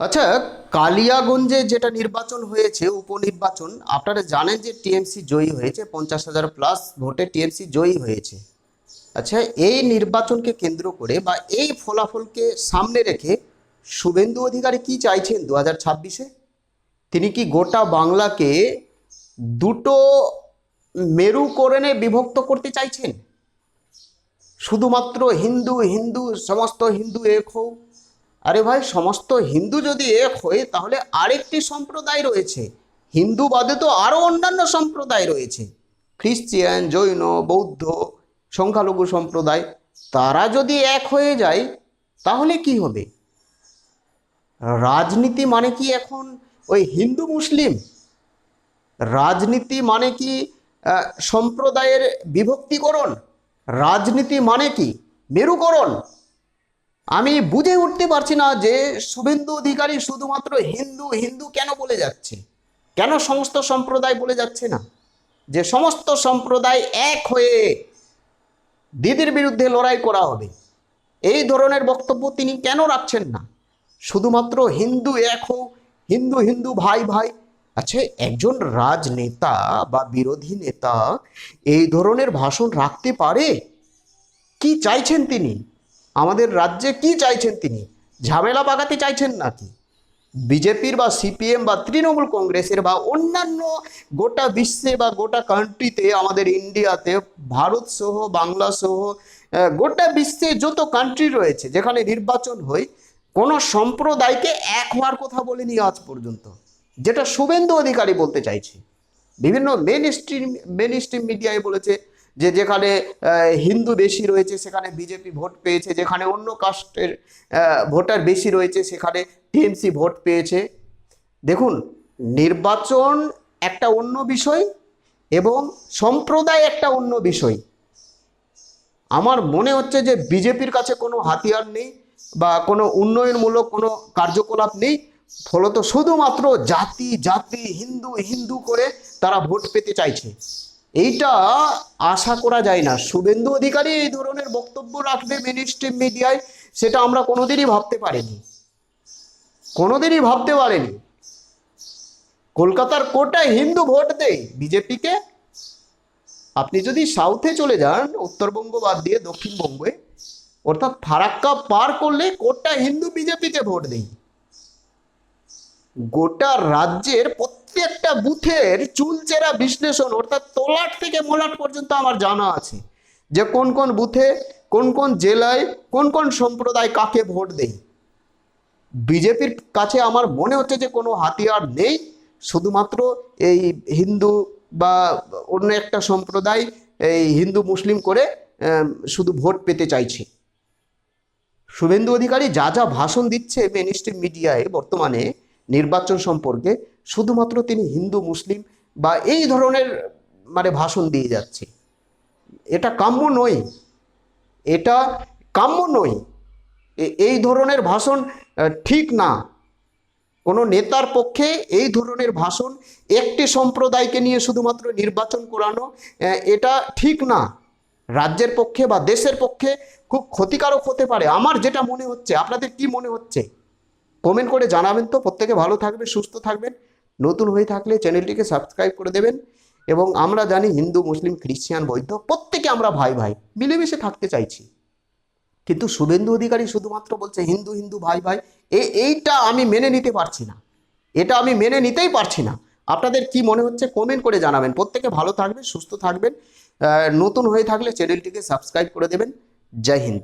আচ্ছা, কালিয়াগঞ্জে যেটা নির্বাচন হয়েছে উপনির্বাচন, আপনারা জানেন যে টিএমসি জয়ী হয়েছে, 50,000 প্লাস ভোটে টিএমসি জয়ী হয়েছে। আচ্ছা, এই নির্বাচনকে কেন্দ্র করে বা এই ফলাফলকে সামনে রেখে শুভেন্দু অধিকারী কি চাইছেন 2026-এ? তিনি কি গোটা বাংলাকে দুটো মেরুকরণে বিভক্ত করতে চাইছেন? শুধুমাত্র হিন্দু হিন্দু, সমস্ত হিন্দু এক হোক। আরে ভাই, সমস্ত হিন্দু যদি এক হয় তাহলে আরেকটি সম্প্রদায় রয়েছে, হিন্দু বাদে তো আরও অন্যান্য সম্প্রদায় রয়েছে, খ্রিস্টিয়ান, জৈন, বৌদ্ধ, সংখ্যালঘু সম্প্রদায়। তারা যদি এক হয়ে যায় তাহলে কি হবে? রাজনীতি মানে কি এখন ওই হিন্দু মুসলিম? রাজনীতি মানে কি সম্প্রদায়ের বিভক্তিকরণ? রাজনীতি মানে কি মেরুকরণ? আমি বুঝে উঠতে পারছি না যে শুভেন্দু অধিকারী শুধুমাত্র হিন্দু হিন্দু কেন বলে যাচ্ছে, কেন সমস্ত সম্প্রদায় বলে যাচ্ছে না যে সমস্ত সম্প্রদায় এক হয়ে দিদির বিরুদ্ধে লড়াই করা হবে? এই ধরনের বক্তব্য তিনি কেন রাখছেন না? শুধুমাত্র হিন্দু এক হোক, হিন্দু হিন্দু ভাই ভাই। আচ্ছা, একজন রাজনেতা বা বিরোধী নেতা এই ধরনের ভাষণ রাখতে পারে? কি চাইছেন তিনি? আমাদের রাজ্যে কি চাইছেন তিনি? ঝামেলা পাকাতে চাইছেন নাকি? বিজেপির বা সিপিএম বা তৃণমূল কংগ্রেসের বা অন্যান্য গোটা বিশ্বে বা গোটা কান্ট্রিতে, আমাদের ইন্ডিয়াতে, ভারত সহ, বাংলা সহ গোটা বিশ্বে যত কান্ট্রি রয়েছে যেখানে নির্বাচন হয়, কোনো সম্প্রদায়কে এক হওয়ার কথা বলেনি আজ পর্যন্ত, যেটা শুভেন্দু অধিকারী বলতে চাইছে। বিভিন্ন মেন স্ট্রিম মিডিয়ায় বলেছে যে যেখানে হিন্দু বেশি রয়েছে সেখানে বিজেপি ভোট পেয়েছে, যেখানে অন্য কাস্টের ভোটার বেশি রয়েছে সেখানে টিএমসি ভোট পেয়েছে। দেখুন, নির্বাচন একটা অন্য বিষয় এবং সম্প্রদায় একটা অন্য বিষয়। আমার মনে হচ্ছে যে বিজেপির কাছে কোনো হাতিয়ার নেই বা কোনো উন্নয়নমূলক কোনো কার্যকলাপ নেই, ফলত শুধুমাত্র জাতি জাতি, হিন্দু হিন্দু করে তারা ভোট পেতে চাইছে। এইটা আশা করা যায় না শুভেন্দু অধিকারী এই ধরনের বক্তব্য রাখবে মেন স্ট্রিম মিডিয়ায়, সেটা আমরা কোনোদিনই ভাবতে পারিনি, কোনোদিনই ভাবতে পারিনি। কলকাতার কোটায় হিন্দু ভোট দেয় বিজেপিকে। আপনি যদি সাউথে চলে যান, উত্তরবঙ্গ বাদ দিয়ে দক্ষিণবঙ্গে, অর্থাৎ ফারাক্কা পার করলে কোটা হিন্দু বিজেপিকে ভোট দেয়। গোটা রাজ্যের প্রত্যেকটা বুথের চুলচেরা বিশ্লেষণ, অর্থাৎ তলাট থেকে মোলাট পর্যন্ত আমার জানা আছে যে কোন কোন বুথে, কোন কোন জেলায়, কোন কোন সম্প্রদায় কাকে ভোট দেয়। বিজেপির কাছে আমার মনে হচ্ছে যে কোনো হাতিয়ার নেই, শুধুমাত্র এই হিন্দু বা অন্য একটা সম্প্রদায় এই হিন্দু মুসলিম করে শুধু ভোট পেতে চাইছে। শুভেন্দু অধিকারী যা যা ভাষণ দিচ্ছে মেন স্ট্রিম মিডিয়ায় বর্তমানে নির্বাচন সম্পর্কে, শুধুমাত্র তিনি হিন্দু মুসলিম বা এই ধরনের ভাষণ দিয়ে যাচ্ছে। এটা কাম্য নয়, এটা কাম্য নয়। এই ধরনের ভাষণ ঠিক না। কোনো নেতার পক্ষে এই ধরনের ভাষণ, একটি সম্প্রদায়কে নিয়ে শুধুমাত্র নির্বাচন করানো, এটা ঠিক না। রাজ্যের পক্ষে বা দেশের পক্ষে খুব ক্ষতিকারক হতে পারে। আমার যেটা মনে হচ্ছে, আপনাদের কি মনে হচ্ছে কমেন্ট করে জানাবেন তো। প্রত্যেকে ভালো থাকবেন, সুস্থ থাকবেন। নতুন হয়ে থাকলে চ্যানেলটিকে সাবস্ক্রাইব করে দেবেন। এবং আমরা জানি হিন্দু মুসলিম খ্রিস্টান বৌদ্ধ প্রত্যেকে আমরা ভাই ভাই মিলেমিশে থাকতে চাইছি, কিন্তু শুভেন্দু অধিকারী শুধুমাত্র বলছে হিন্দু হিন্দু ভাই ভাই। এইটা আমি মেনে নিতে পারছি না, এটা আমি মেনে নিতেই পারছি না। আপনাদের কি মনে হচ্ছে কমেন্ট করে জানাবেন। প্রত্যেকে ভালো থাকবেন, সুস্থ থাকবেন। নতুন হয়ে থাকলে চ্যানেলটিকে সাবস্ক্রাইব করে দেবেন। জয় হিন্দ।